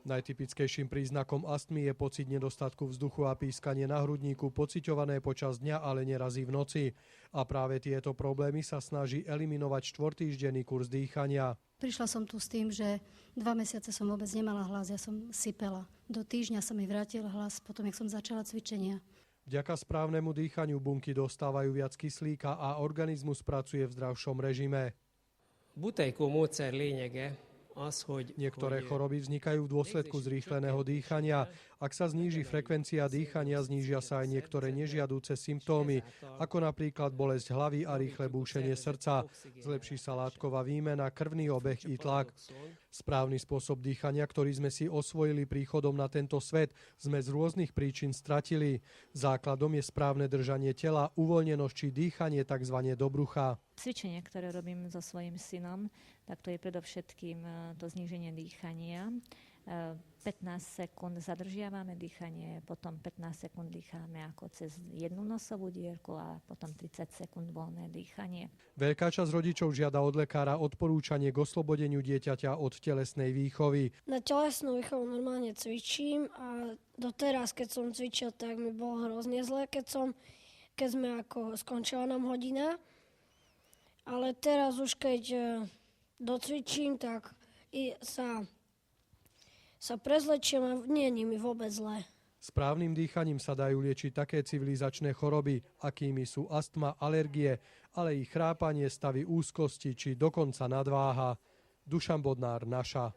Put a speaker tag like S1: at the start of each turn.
S1: Najtypickejším príznakom astmy je pocit nedostatku vzduchu a pískanie na hrudníku, pociťované počas dňa, ale nerazí v noci. A práve tieto problémy sa snaží eliminovať 4-týždenný kurz dýchania.
S2: Prišla som tu s tým, že 2 mesiace som vôbec nemala hlas, ja som sypela. Do týždňa sa mi vrátil hlas, potom jak som začala cvičenia.
S1: Vďaka správnemu dýchaniu bunky dostávajú viac kyslíka a organizmus pracuje v zdravšom režime.
S3: Butejko módszer lényege az, hogy
S1: Niektoré choroby vznikajú v dôsledku zrýchleného dýchania. Ak sa zníži frekvencia dýchania, znížia sa aj niektoré nežiaduce symptómy, ako napríklad bolesť hlavy a rýchle búšenie srdca. Zlepší sa látková výmena, krvný obeh i tlak. Správny spôsob dýchania, ktorý sme si osvojili príchodom na tento svet, sme z rôznych príčin stratili. Základom je správne držanie tela, uvoľnenosť či dýchanie tzv. Do brucha.
S4: Cvičenie, ktoré robím so svojím synom, tak to je predovšetkým to zníženie dýchania. 15 sekúnd zadržiavame dýchanie, potom 15 sekúnd dýcháme ako cez jednu nosovú dierku a potom 30 sekúnd voľné dýchanie.
S1: Veľká časť rodičov žiada od lekára odporúčanie k oslobodeniu dieťaťa od telesnej výchovy.
S5: Na telesnú výchovu normálne cvičím a doteraz, keď som cvičil, tak mi bolo hrozne zle, keď sme ako skončila nám hodina. Ale teraz už keď docvičím, tak sa prezlečiem a nie je mi vôbec zle.
S1: Správnym dýchaním sa dajú liečiť také civilizačné choroby, akými sú astma, alergie, ale i chrápanie, stavy úzkosti či dokonca nadváha. Dušan Bodnár, Naša.